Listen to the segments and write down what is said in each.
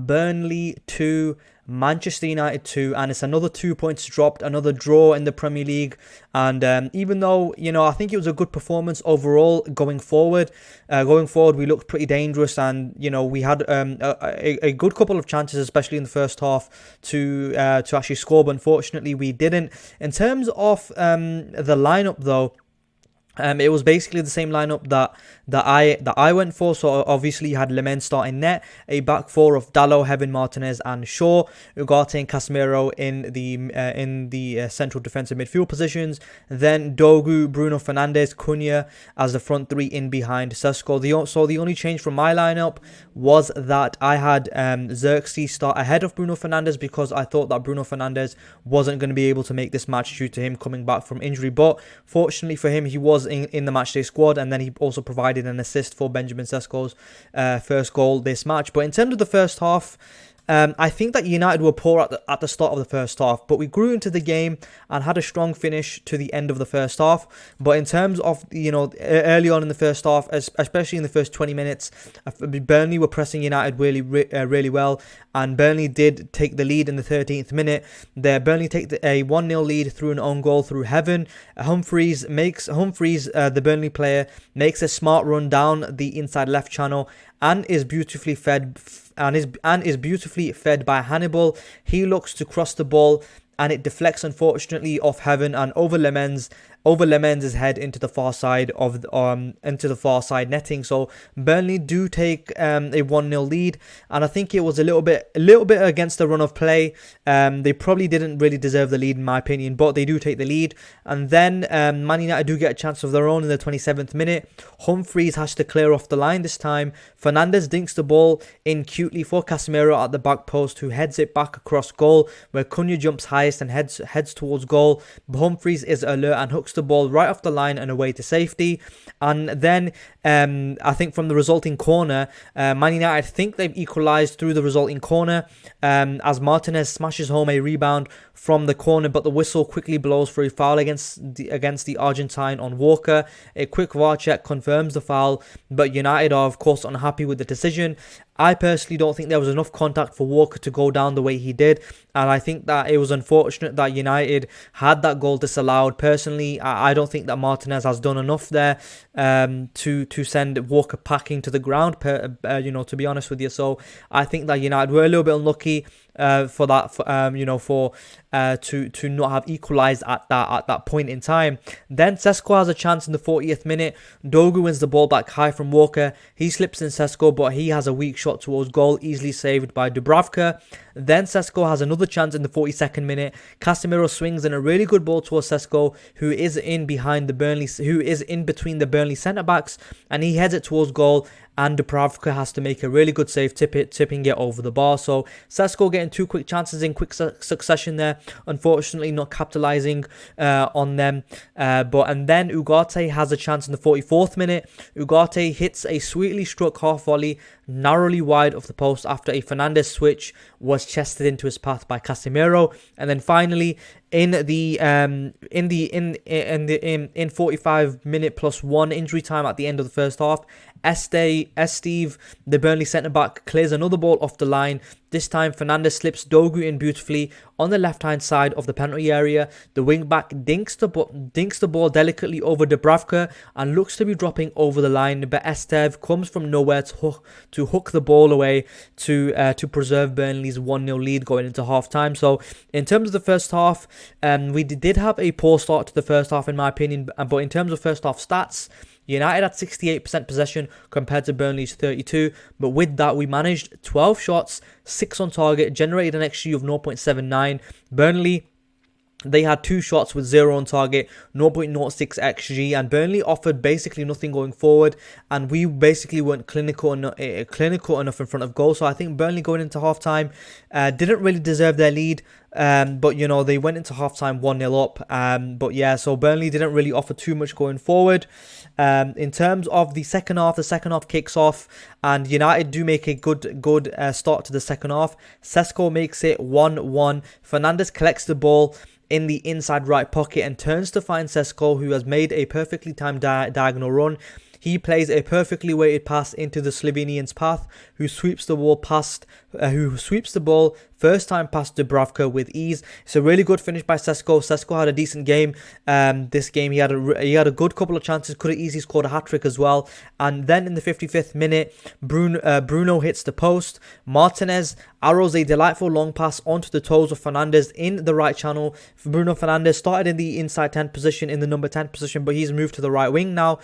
Burnley 2, Manchester United 2, and it's another 2 points dropped, another draw in the Premier League. And even though, I think it was a good performance overall going forward. We looked pretty dangerous, and we had a good couple of chances, especially in the first half, to actually score. But unfortunately, we didn't. In terms of the lineup, though, it was basically the same lineup that I went for. So obviously you had Lemens starting net, a back four of Dalot, Heaven, Martinez, and Shaw, Ugarte and Casemiro in the central defensive midfield positions. Then Dorgu, Bruno Fernandes, Cunha as the front three in behind Sesko. So the only change from my lineup was that I had Xerxes start ahead of Bruno Fernandes, because I thought that Bruno Fernandes wasn't going to be able to make this match due to him coming back from injury. But fortunately for him, he was in the matchday squad, and then he also provided an assist for Benjamin Sesko's first goal this match. But in terms of the first half, I think that United were poor at the start of the first half, but we grew into the game and had a strong finish to the end of the first half. But in terms of, early on in the first half, especially in the first 20 minutes, Burnley were pressing United really well, and Burnley did take the lead in the 13th minute. Burnley take a 1-0 lead through an own goal through Heaven. Humphreys, the Burnley player, makes a smart run down the inside left channel and is beautifully fed by Hannibal. He looks to cross the ball, and it deflects unfortunately off Heaven and over Lemens' head into the far side netting. So Burnley do take a 1-0 lead, and I think it was a little bit against the run of play. They probably didn't really deserve the lead in my opinion, but they do take the lead. And then Man United do get a chance of their own in the 27th minute. Humphreys has to clear off the line this time. Fernandes dinks the ball in cutely for Casemiro at the back post, who heads it back across goal, where Cunha jumps highest and heads towards goal. But Humphreys is alert and hooks the ball right off the line and away to safety. And then I think from the resulting corner, Man United think they've equalised through the resulting corner, as Martinez smashes home a rebound from the corner, but the whistle quickly blows for a foul against the Argentine on Walker. A quick VAR check confirms the foul, but United are of course unhappy with the decision. I personally don't think there was enough contact for Walker to go down the way he did, and I think that it was unfortunate that United had that goal disallowed. Personally, I don't think that Martinez has done enough there to send Walker packing to the ground, to be honest with you. So I think that United were a little bit unlucky to not have equalised at that point in time. Then Sesko has a chance in the 40th minute. Dorgu wins the ball back high from Walker. He slips in Sesko, but he has a weak shot towards goal, easily saved by Dubravka. Then Sesko has another chance in the 42nd minute. Casemiro swings in a really good ball towards Sesko, who is in between the Burnley centre backs, and he heads it towards goal. And Dubravka has to make a really good save, tipping it over the bar. So Sesko getting two quick chances in quick succession there, unfortunately not capitalising on them. And then Ugarte has a chance in the 44th minute. Ugarte hits a sweetly struck half volley narrowly wide of the post after a Fernandes switch was chested into his path by Casemiro. And then finally, in 45 minute plus 1 injury time at the end of the first half, Esteve, the Burnley centre-back, clears another ball off the line. This time Fernandes slips Dorgu in beautifully on the left-hand side of the penalty area. The wing-back dinks the ball delicately over Dubravka and looks to be dropping over the line, but Esteve comes from nowhere to hook the ball away to preserve Burnley's 1-0 lead going into half-time. So in terms of the first half, we did have a poor start to the first half in my opinion, but in terms of first half stats, United had 68% possession compared to Burnley's 32%, but with that we managed 12 shots, 6 on target, generated an XG of 0.79. Burnley, they had 2 shots with 0 on target, 0.06 XG, and Burnley offered basically nothing going forward, and we basically weren't clinical enough in front of goal. So I think Burnley going into halftime didn't really deserve their lead. But they went into halftime 1-0 up. So Burnley didn't really offer too much going forward. In terms of the second half kicks off, and United do make a good start to the second half. Sesko makes it 1-1. Fernandes collects the ball in the inside right pocket and turns to find Sesko, who has made a perfectly timed diagonal run. He plays a perfectly weighted pass into the Slovenian's path, who sweeps the ball first time past Dubravka with ease. It's a really good finish by Sesko. Sesko had a decent game. This game he had a good couple of chances. Could have easily scored a hat-trick as well. And then in the 55th minute, Bruno hits the post. Martinez arrows a delightful long pass onto the toes of Fernandes in the right channel. Bruno Fernandes started in the inside 10 position, in the number 10 position, but he's moved to the right wing now.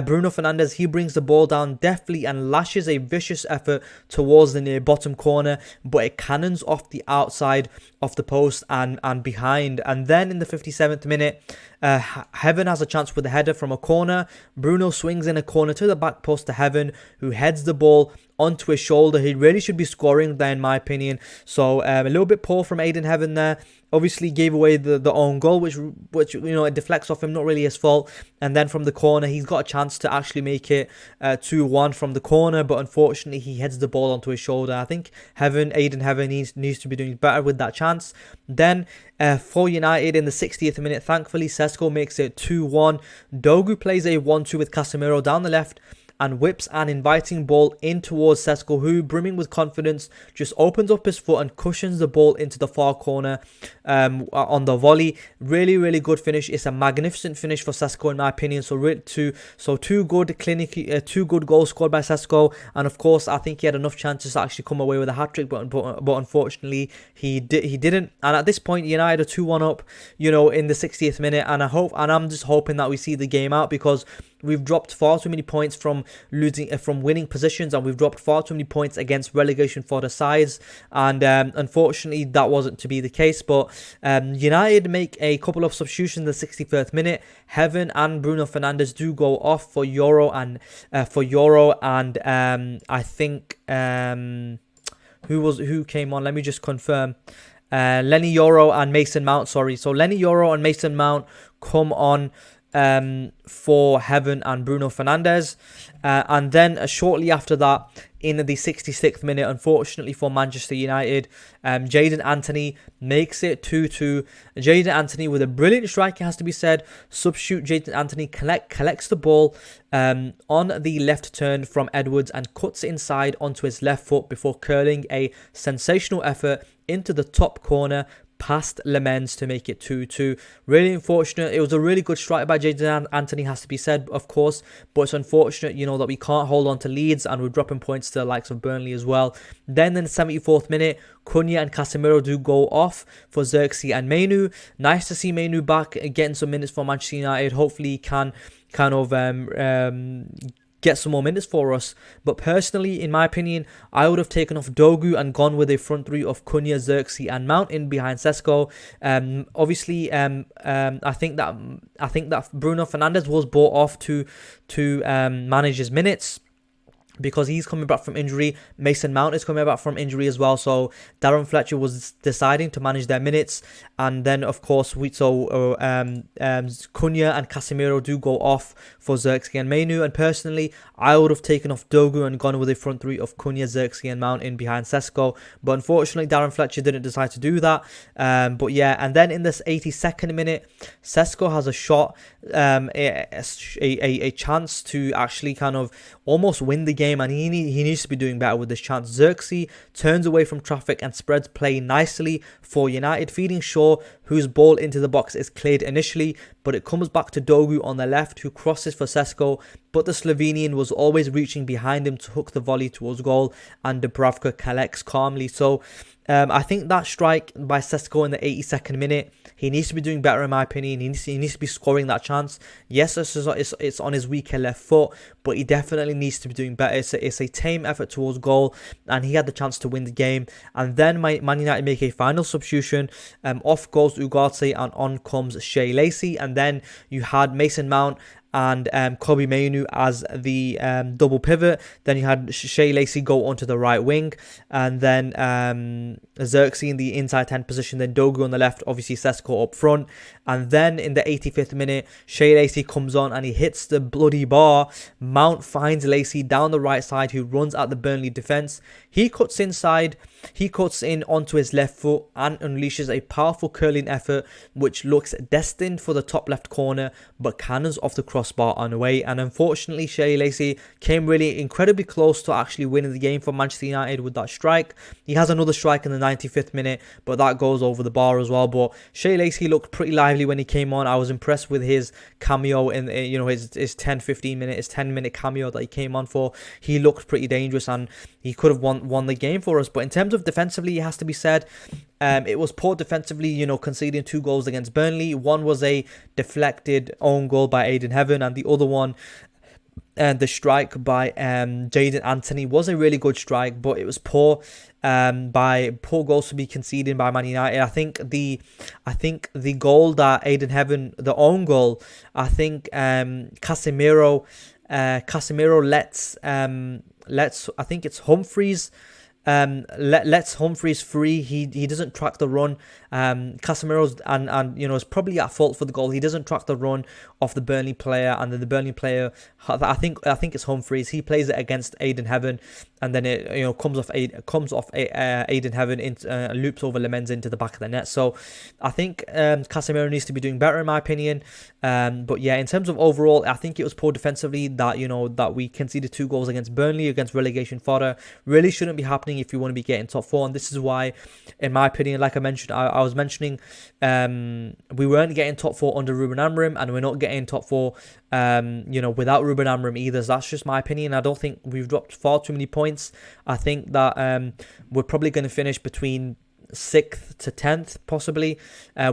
Bruno Fernandes, he brings the ball down deftly and lashes a vicious effort towards the near bottom corner, but it cannons off the outside of the post and behind. And then in the 57th minute, Heaven has a chance with a header from a corner. Bruno swings in a corner to the back post to Heaven, who heads the ball onto his shoulder. He really should be scoring there, in my opinion. So a little bit poor from Aiden Heaven there. Obviously gave away the own goal, which it deflects off him, not really his fault. And then from the corner, he's got a chance to actually make it 2-1 from the corner, but unfortunately he heads the ball onto his shoulder. I think Aiden Heaven needs to be doing better with that chance. Then for United in the 60th minute, thankfully Sesko makes it 2-1. Dorgu plays a 1-2 with Casemiro down the left and whips an inviting ball in towards Sesko, who, brimming with confidence, just opens up his foot and cushions the ball into the far corner on the volley. Really, really good finish. It's a magnificent finish for Sesko, in my opinion. Two good goals scored by Sesko, and of course I think he had enough chances to actually come away with a hat-trick, but unfortunately he didn't. And at this point, United are 2-1 up, in the 60th minute, and I'm just hoping that we see the game out, because we've dropped far too many points from winning positions, and we've dropped far too many points against relegation for the sides, and unfortunately that wasn't to be the case. But United make a couple of substitutions in the 61st minute. Heaven and Bruno Fernandes do go off for Euro, and I think who came on? Let me just confirm. Lenny Yoro and Mason Mount. Sorry, so Lenny Yoro and Mason Mount come on for Heaven and Bruno Fernandes, and then shortly after that, in the 66th minute, unfortunately for Manchester United, Jadon Anthony makes it 2-2. Jadon Anthony with a brilliant strike, it has to be said. Substitute Jadon Anthony collects the ball on the left turn from Edwards and cuts inside onto his left foot before curling a sensational effort into the top corner past Lemens to make it 2-2. Really unfortunate. It was a really good strike by Jadon Anthony, has to be said, of course, but it's unfortunate, that we can't hold on to leads, and we're dropping points to the likes of Burnley as well. Then in the 74th minute, Cunha and Casemiro do go off for Xerxes and Mainu. Nice to see Mainu back, getting some minutes for Manchester United. Hopefully he can kind of get some more minutes for us. But personally, in my opinion, I would have taken off Dorgu and gone with a front three of Cunha, Xerxes and Mount in behind Sesko. Obviously, I think that Bruno Fernandes was bought off to manage his minutes, because he's coming back from injury. Mason Mount is coming back from injury as well. So Darren Fletcher was deciding to manage their minutes. And then, of course, Cunha and Casemiro do go off for Xerxes and Mainu. And personally, I would have taken off Dorgu and gone with a front three of Cunha, Xerxes and Mount in behind Sesko. But unfortunately, Darren Fletcher didn't decide to do that. But yeah, and then in this 82nd minute, Sesko has a shot, a chance to actually kind of almost win the game, and he needs to be doing better with this chance. Xerxes turns away from traffic and spreads play nicely for United, feeding Shaw, whose ball into the box is cleared initially, but it comes back to Dorgu on the left, who crosses for Sesko, but the Slovenian was always reaching behind him to hook the volley towards goal, and Dubravka collects calmly. So I think that strike by Sesko in the 82nd minute, he needs to be doing better, in my opinion. He needs to be scoring that chance. Yes, it's on his weaker left foot, but he definitely needs to be doing better. It's a tame effort towards goal, and he had the chance to win the game. And then Man United make a final substitution. Off goes Ugarte and on comes Shea Lacey. And then you had Mason Mount and Kobe Mainu as the double pivot. Then you had Shea Lacey go onto the right wing, and then Xerxes in the inside 10 position, then Dorgu on the left, obviously Sesko up front. And then in the 85th minute, Shea Lacey comes on and he hits the bloody bar. Mount finds Lacey down the right side, who runs at the Burnley defence. He cuts inside, he cuts in onto his left foot and unleashes a powerful curling effort, which looks destined for the top left corner, but cannons off the cross crossbar on away. And unfortunately, Shea Lacey came really incredibly close to actually winning the game for Manchester United with that strike. He has another strike in the 95th minute, but that goes over the bar as well. But Shea Lacey looked pretty lively when he came on. I was impressed with his cameo in, his 10-minute cameo that he came on for. He looked pretty dangerous, and he could have won the game for us. But in terms of defensively, it has to be said, it was poor defensively, conceding 2 goals against Burnley. One was a deflected own goal by Aiden Heaven, and the other one, the strike by Jaden Anthony, was a really good strike, but it was poor goals to be conceded by Man United. I think the goal that Aiden Heaven, the own goal, I think Casemiro lets I think it's Humphries. Lets Humphries free. He doesn't track the run. Casemiro's and is probably at fault for the goal. He doesn't track the run of the Burnley player, and then the Burnley player, I think it's Humphries. He plays it against Aiden Heaven, and then it comes off Aiden Heaven, loops over Lemens into the back of the net. So I think Casemiro needs to be doing better in my opinion. But yeah, in terms of overall, I think it was poor defensively that we conceded 2 goals against Burnley, against relegation fodder. Really shouldn't be happening if you want to be getting top 4, and this is why, in my opinion, like I mentioned, I was mentioning, we weren't getting top 4 under Ruben Amorim, and we're not getting top 4 without Ruben Amorim either. So that's just my opinion. I don't think we've dropped far too many points. I think that we're probably going to finish between 6th to 10th possibly.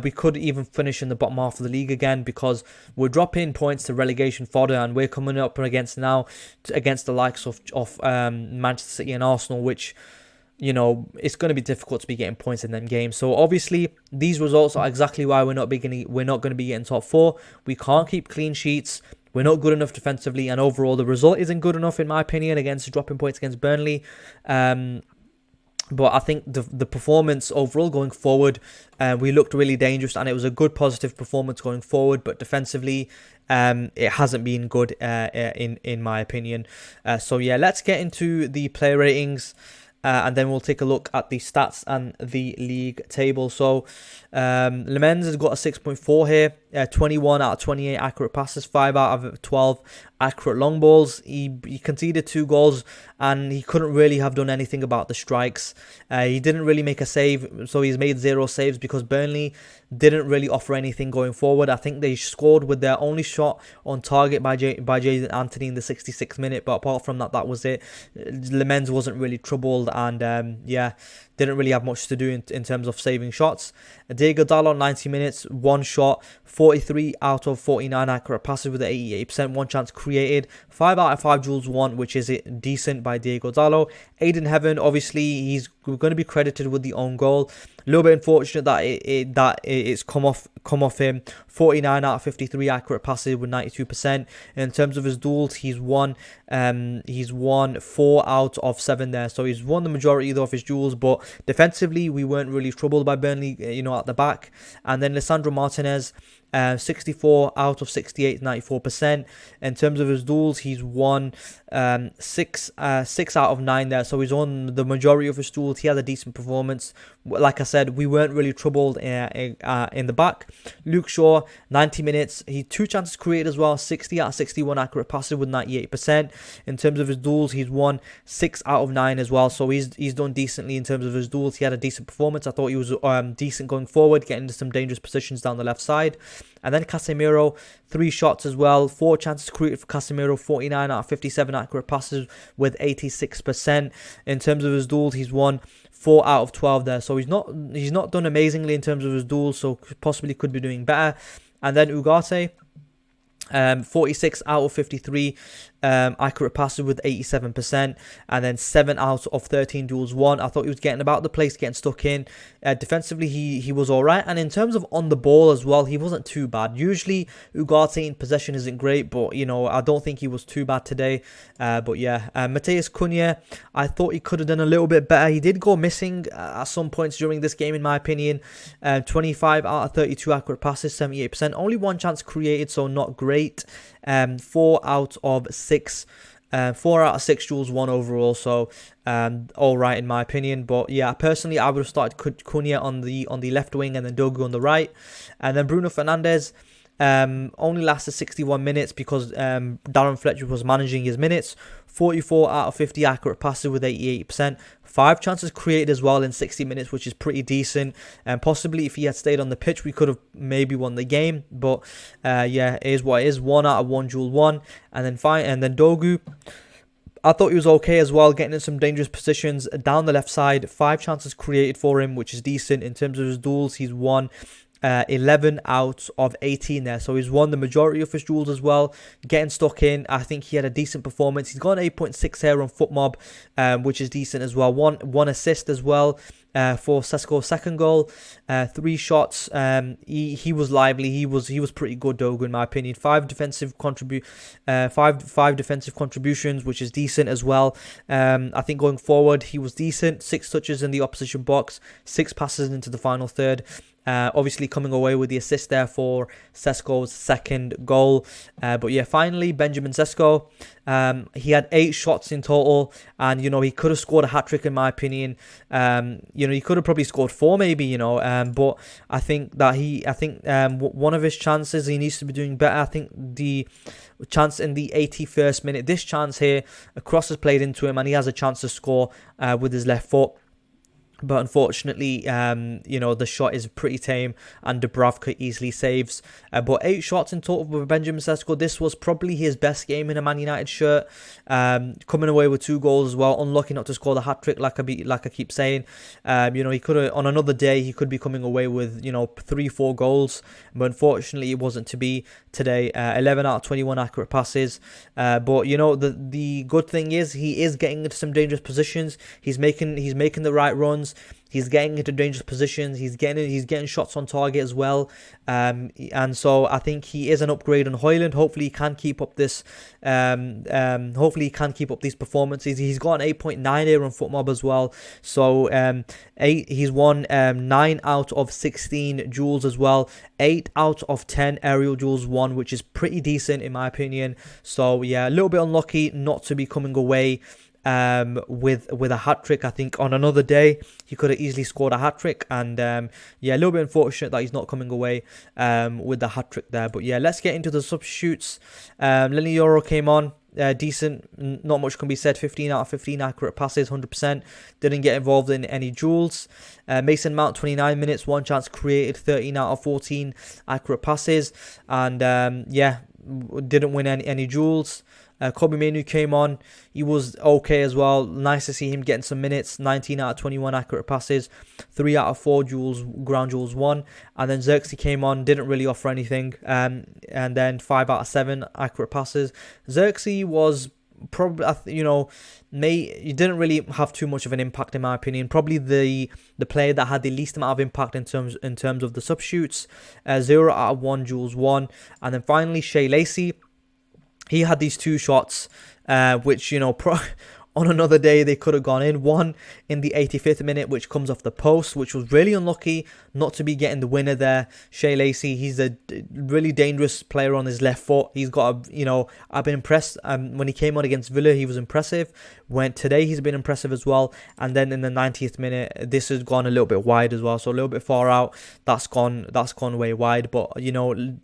We could even finish in the bottom half of the league again, because we're dropping points to relegation fodder, and we're coming up against the likes of Manchester City and Arsenal, which it's going to be difficult to be getting points in them games. So obviously these results are exactly why we're not going to be getting top 4. We can't keep clean sheets. We're not good enough defensively, and overall the result isn't good enough in my opinion against dropping points against Burnley. But I think the performance overall going forward, we looked really dangerous, and it was a good positive performance going forward. But defensively, it hasn't been good in my opinion. So yeah, let's get into the player ratings. And then we'll take a look at the stats and the league table. So Lemens has got a 6.4 here, 21 out of 28 accurate passes, 5 out of 12 accurate long balls. He conceded 2 goals, and he couldn't really have done anything about the strikes. He didn't really make a save, so he's made 0 saves because Burnley didn't really offer anything going forward. I think they scored with their only shot on target by Jaden Anthony in the 66th minute, but apart from that, that was it. Lemens wasn't really troubled, and didn't really have much to do in terms of saving shots. Diego Dalot, 90 minutes, 1 shot, 43 out of 49 accurate passes with 88%, 1 chance created, 5 out of 5 duels won, which is decent by Diego Dalot. Aiden Heaven, obviously, he's going to be credited with the own goal. A little bit unfortunate that it's come off him. 49 out of 53 accurate passes with 92%. In terms of his duels, he's won 4 out of 7 there, so he's won the majority of his duels. But defensively, we weren't really troubled by Burnley, at the back. And then Lisandro Martinez, 64 out of 68, 94%. In terms of his duels, he's won 6 out of 9 there, so he's won the majority of his duels. He had a decent performance. Like I said, we weren't really troubled in the back. Luke Shaw, 90 minutes, he 2 chances created as well, 60 out of 61 accurate passes with 98%. In terms of his duels, he's won 6 out of 9 as well, so he's done decently in terms of his duels. He had a decent performance. I thought he was decent going forward, getting into some dangerous positions down the left side. And then Casemiro, 3 shots as well, 4 chances created for Casemiro, 49 out of 57 accurate passes with 86%. In terms of his duels, he's won 4 out of 12 there, so he's not done amazingly in terms of his duels, so possibly could be doing better. And then Ugarte, 46 out of 53 accurate passes with 87%, and then 7 out of 13 duels won. I thought he was getting about the place, getting stuck in. Defensively, he was alright, and in terms of on the ball as well, he wasn't too bad. Usually Ugarte in possession isn't great, but I don't think he was too bad today. But yeah, Matheus Cunha, I thought he could have done a little bit better. He did go missing at some points during this game in my opinion. 25 out of 32 accurate passes, 78%, only 1 chance created, so not great. 4 out of 6 duels won overall, so all right in my opinion. But yeah, personally, I would have started Cunha on the left wing, and then Dorgu on the right, and then Bruno Fernandes, only lasted 61 minutes because Darren Fletcher was managing his minutes. 44 out of 50 accurate passes with 88%. 5 chances created as well in 60 minutes, which is pretty decent. And possibly if he had stayed on the pitch, we could have maybe won the game. But yeah, it is what it is. 1 out of 1 duel 1. And then Dorgu, I thought he was okay as well, getting in some dangerous positions down the left side. 5 chances created for him, which is decent. In terms of his duels, he's won 11 out of 18 there, so he's won the majority of his duels as well, getting stuck in. I think he had a decent performance. He's got an 8.6 here on FootMob, which is decent as well. One assist as well for Sesko's second goal. 3 shots. He was lively. He was pretty good, Dorgu, in my opinion. 5 defensive contributions, which is decent as well. I think going forward he was decent. 6 touches in the opposition box, 6 passes into the final third. Obviously coming away with the assist there for Sesko's second goal. But yeah, finally, Benjamin Sesko. He had 8 shots in total, and he could have scored a hat-trick in my opinion. He could have probably scored 4 maybe, but I think that one of his chances, he needs to be doing better. I think the chance in the 81st minute, this chance here, a cross is played into him and he has a chance to score with his left foot. But unfortunately, the shot is pretty tame and Dubravka easily saves. But 8 shots in total for Benjamin Sesko. This was probably his best game in a Man United shirt. Coming away with 2 goals as well. Unlucky not to score the hat-trick like I keep saying. He could have, on another day, he could be coming away with, 3-4 goals. But unfortunately, it wasn't to be today. 11 out of 21 accurate passes. But, the good thing is he is getting into some dangerous positions. He's making the right runs. He's getting into dangerous positions. He's getting shots on target as well. And so I think he is an upgrade on Højlund. Hopefully he can keep up this. Hopefully he can keep up these performances. He's got an 8.9 here on FootMob as well. So he's won 9 out of 16 duels as well. 8 out of 10 aerial duels won, which is pretty decent in my opinion. So yeah, a little bit unlucky not to be coming away with a hat-trick. I think on another day he could have easily scored a hat-trick, and a little bit unfortunate that he's not coming away with the hat-trick there. But yeah, let's get into the substitutes. Lenny Yoro came on, decent, not much can be said. 15 out of 15 accurate passes, 100%. Didn't get involved in any duels. Mason Mount, 29 minutes, 1 chance created, 13 out of 14 accurate passes, and didn't win any duels. Kobe Mainoo came on. He was okay as well. Nice to see him getting some minutes. 19 out of 21 accurate passes. 3 out of 4 ground duels won. And then Xerxes came on. Didn't really offer anything. And then 5 out of 7 accurate passes. Xerxes was probably, he didn't really have too much of an impact in my opinion. Probably the player that had the least amount of impact in terms of the substitutes. 0 out of 1 duels won. And then finally, Shea Lacey. He had these 2 shots, which, on another day they could have gone in. One in the 85th minute, which comes off the post, which was really unlucky not to be getting the winner there. Shea Lacey, he's a really dangerous player on his left foot. He's got I've been impressed. When he came on against Villa, he was impressive. Today he's been impressive as well. And then in the 90th minute, this has gone a little bit wide as well, so a little bit far out. That's gone way wide. But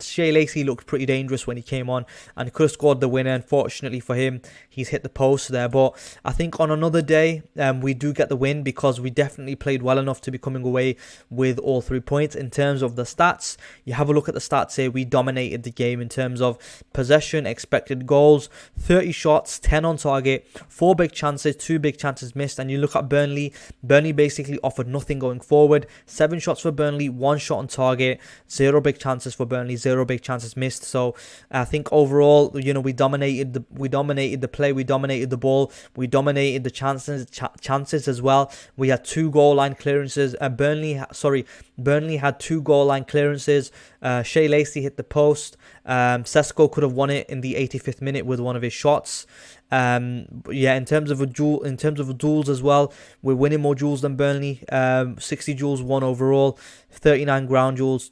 Shea Lacey looked pretty dangerous when he came on and could have scored the winner. Unfortunately for him, he's hit the post there. But I think on another day, we do get the win because we definitely played well enough to be coming away with all 3 points. In terms of the stats, you have a look at the stats here. We dominated the game in terms of possession, expected goals, 30 shots, 10 on target, 4 big chances, 2 big chances missed. And you look at Burnley basically offered nothing going forward. 7 shots for Burnley, 1 shot on target, 0 big chances for Burnley, 0 big chances missed. So I think overall, we dominated the play, we dominated the ball, we dominated the chances as well. We had 2 goal line clearances. Burnley had 2 goal line clearances. Shea Lacey hit the post. Sesko could have won it in the 85th minute with one of his shots. In terms of duels as well, we're winning more duels than Burnley. 60 duels won overall, 39 ground duels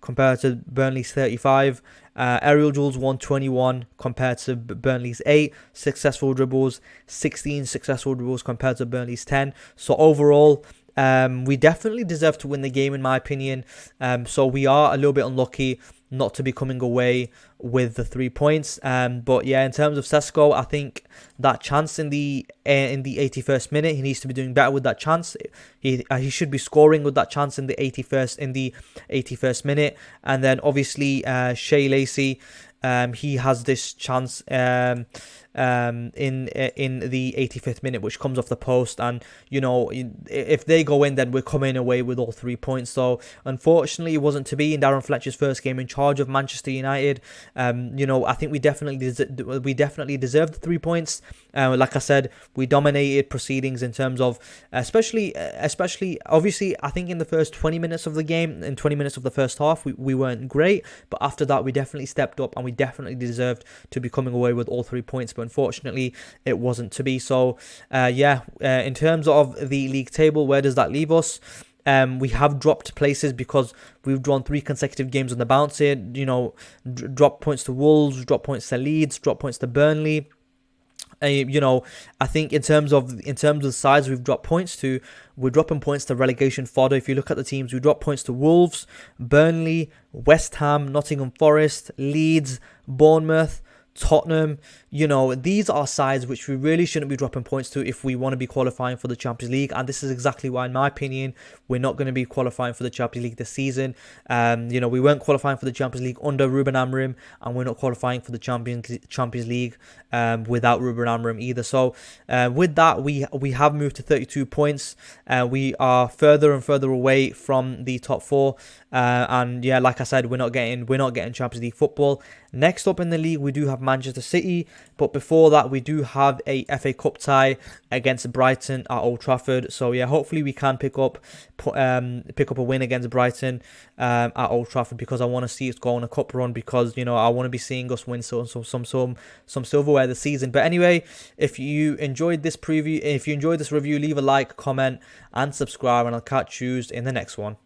compared to Burnley's 35. Aerial duels 121 compared to Burnley's 8. Successful dribbles 16 successful dribbles compared to Burnley's 10. So overall, we definitely deserve to win the game in my opinion. So we are a little bit unlucky not to be coming away with the 3 points. But yeah, in terms of Sesko, I think that chance in the 81st minute, he needs to be doing better with that chance. He should be scoring with that chance in the 81st minute. And then obviously Shea Lacey, he has this chance in the 85th minute, which comes off the post, and if they go in, then we're coming away with all 3 points. So unfortunately, it wasn't to be in Darren Fletcher's first game in charge of Manchester United. I think we definitely deserved the 3 points. Like I said, we dominated proceedings in terms of, especially obviously, I think in the first 20 minutes of the game, in 20 minutes of the first half, we weren't great, but after that we definitely stepped up and we definitely deserved to be coming away with all 3 points, but unfortunately it wasn't to be. So in terms of the league table, where does that leave us? We have dropped places because we've drawn 3 consecutive games on the bounce here. Drop points to Wolves, drop points to Leeds, drop points to Burnley. I think in terms of the sides we've dropped points to, we're dropping points to relegation fodder. If you look at the teams, we dropped points to Wolves, Burnley, West Ham, Nottingham Forest, Leeds, Bournemouth, Tottenham. These are sides which we really shouldn't be dropping points to if we want to be qualifying for the Champions League, and this is exactly why, in my opinion, we're not going to be qualifying for the Champions League this season. We weren't qualifying for the Champions League under Ruben Amorim, and we're not qualifying for the Champions League without Ruben Amorim either. So with that, we have moved to 32 points. We are further and further away from the top 4, and yeah, like I said, we're not getting Champions League football. Next up in the league, we do have Manchester City, but before that, we do have a FA Cup tie against Brighton at Old Trafford. So yeah, hopefully we can pick up a win against Brighton at Old Trafford, because I want to see us go on a cup run, because I want to be seeing us win some silverware this season. But anyway, if you enjoyed this review, leave a like, comment, and subscribe, and I'll catch you in the next one.